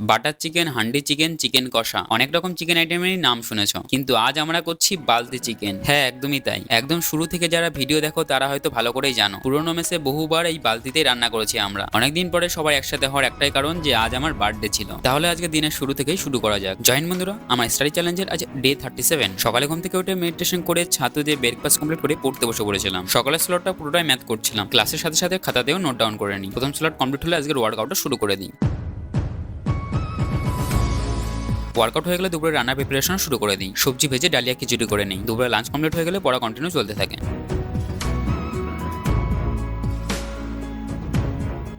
Butter chicken, handi chicken, chicken কষা, অনেক রকম চিকেন আইটেমেরই নাম শুনেছ, কিন্তু আজ আমরা করছি বালতি চিকেন। হ্যাঁ, একদমই তাই। একদম শুরু থেকে যারা ভিডিও দেখো তারা হয়তো ভালো করেই জানো, পুরোনো মেসে বহুবার এই বালতিতেই রান্না করেছি আমরা। অনেকদিন পরে সবাই একসাথে হওয়ার একটাই কারণ যে আজ আমার বার্থডে ছিল। তাহলে আজকে দিনের শুরু থেকেই শুরু করা যাক। জয়েন বন্ধুরা, আমার স্টাডি চ্যালেঞ্জের আজ ডে 37। সকালে ঘুম থেকে উঠে মেডিটেশন করে ছাতু দিয়ে ব্রেকফাস্ট কমপ্লিট করে পড়তে বসে পড়েছিলাম। সকালের স্লটটা পুরোটাই ম্যাথ করছিলাম, ক্লাসের সাথে সাথে খাতাতেও নোট ডাউন করে নিই। প্রথম স্লট কমপ্লিট হলে আজকের ওয়ার্কআউটটা শুরু করে দিই। ওয়ার্কআউট হয়ে গেলে দুপুরে রান্নার প্রিপারেশন শুরু করে দিই। সবজি ভেজে ডালিয়া খিচুড়ি করে নিই। দুপুরে লাঞ্চ কমপ্লিট হয়ে গেলে পড়া কন্টিনিউ চলতে থাকে।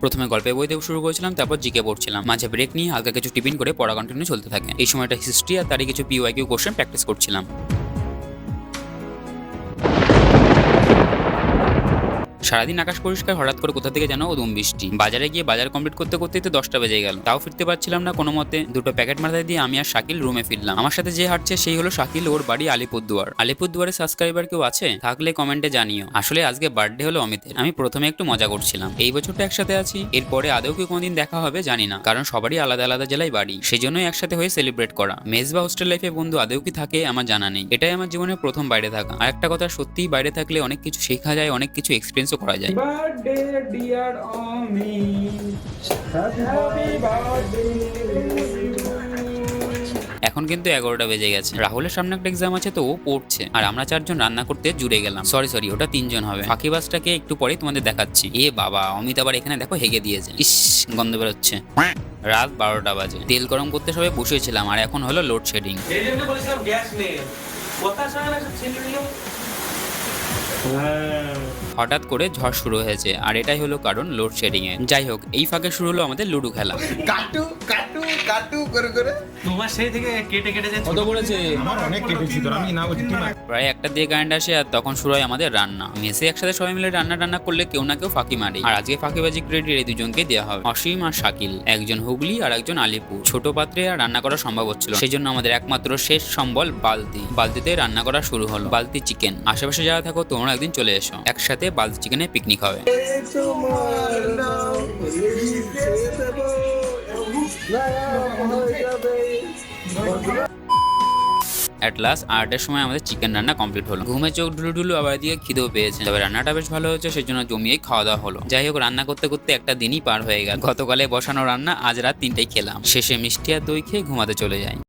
প্রথমে গল্পের বই দিয়ে শুরু করেছিলাম, তারপর জিকে পড়ছিলাম। মাঝে ব্রেক নিয়ে হালকা কিছু টিফিন করে পড়া কন্টিনিউ চলতে থাকে। এই সময়টা হিস্ট্রি আর তারই কিছু পিওয়াইকিউ কোশ্চেন প্র্যাকটিস করছিলাম। সারাদিন আকাশ পরিষ্কার, হঠাৎ করে কোথা থেকে যেন ওদম বৃষ্টি। বাজারে গিয়ে বাজার কমপ্লিট করতে করতেই তো 10টা বেজে গেল, তাও ফিরতে পারছিলাম না কোনো মতে। দুটো প্যাকেট মাথায় দিয়ে আমি আর শাকিল রুমে ফিরলাম। আমার সাথে যে হাঁটছে সেই হলো শাকিল, ওর বাড়ি আলিপুরদুয়ার। আলিপুরদুয়ারে সাবস্ক্রাইবার কেউ আছে থাকলে কমেন্টে জানিও। আসলে আজকে বার্থডে হলো অমিতের। আমি প্রথমে একটু মজা করছিলাম, এই বছরটা একসাথে আছি, এরপরে আদৌ কি কোনোদিন দেখা হবে জানি না, কারণ সবারই আলাদা আলাদা জেলায় বাড়ি, সেই জন্যই একসাথে হয়ে সেলিব্রেট করা। মেস বা হোস্টেল লাইফে বন্ধু আদৌ কি থাকে আমার জানা নেই। এটাই আমার জীবনের প্রথম বাইরে থাকা। আর একটা কথা, সত্যিই বাইরে থাকলে অনেক কিছু শেখা যায়, অনেক কিছু এক্সপিরিয়েন্সও করা যায়। Dear Ami, happy birthday. এখন কিন্তু 11টা বেজে গেছে। রাহুলের সামনে একটা এক্সাম আছে, তো ও পড়ছে, আর আমরা 4জন রান্না করতে জুড়ে গেলাম। সরি, ওটা 3জন হবে। ফাঁকিবাজটাকে একটু পরেই তোমাদের দেখাচ্ছি। এ বাবা, অমিত আবার এখানে দেখো হেগে দিয়েছে। ইস, গন্ধ বেরোচ্ছে। রাত 12টা বাজে। তেল গরম করতে সবাই বসেছিলাম, আর এখন হলো লোডশেডিং। হঠাৎ করে ঝড় শুরু হয়েছে, আর এটাই হলো কারণ লোডশেডিং এর। যাই হোক, এই ফাঁকে শুরু হলো আমাদের লুডো খেলা। কাটু কাটু কাটু করে করে তোমার সেই থেকে কেটে কেটে যে কত পড়েছে? আমার অনেক কেটেছি তো, আমি না বলছি তুই প্রায় একটা দিয়ে কারেন্ট আসে, আর তখন শুরু হয় আমাদের রান্না। মেসে একসাথে সবাই মিলে রান্না করলে কেউ না কেউ ফাঁকি মারে, আর আজকে ফাঁকিবাজি ক্রেডিট এই দুজনকে দেওয়া হবে, অসীম আর শাকিল। একজন হুগলি আর একজন আলিপুর। ছোট পাত্রে আর রান্না করা সম্ভব হচ্ছিল, সেই জন্য আমাদের একমাত্র শেষ সম্বল বালতি। বালতিতে রান্না করা শুরু হলো। বালতি চিকেন। আশেপাশে যারা থাকো তোমরা একদিন চলে এসো, একসাথে বালতি চিকেনে পিকনিক হবে। অ্যাট লাস্ট 8টার সময় আমাদের চিকেন রান্না কমপ্লিট হলো। ঘুমে চোখ ঢুলু আবার দিয়ে খিদেও পেয়েছে, তবে রান্নাটা বেশ ভালো হয়েছে, সেই জন্য জমিয়েই খাওয়া দাওয়া হলো। যাই হোক, রান্না করতে করতে একটা দিনই পার হয়ে গেল। গতকালে বসানো রান্না আজ রাত 3টায় খেলাম। শেষে মিষ্টি আর দই খেয়ে ঘুমাতে চলে যাই।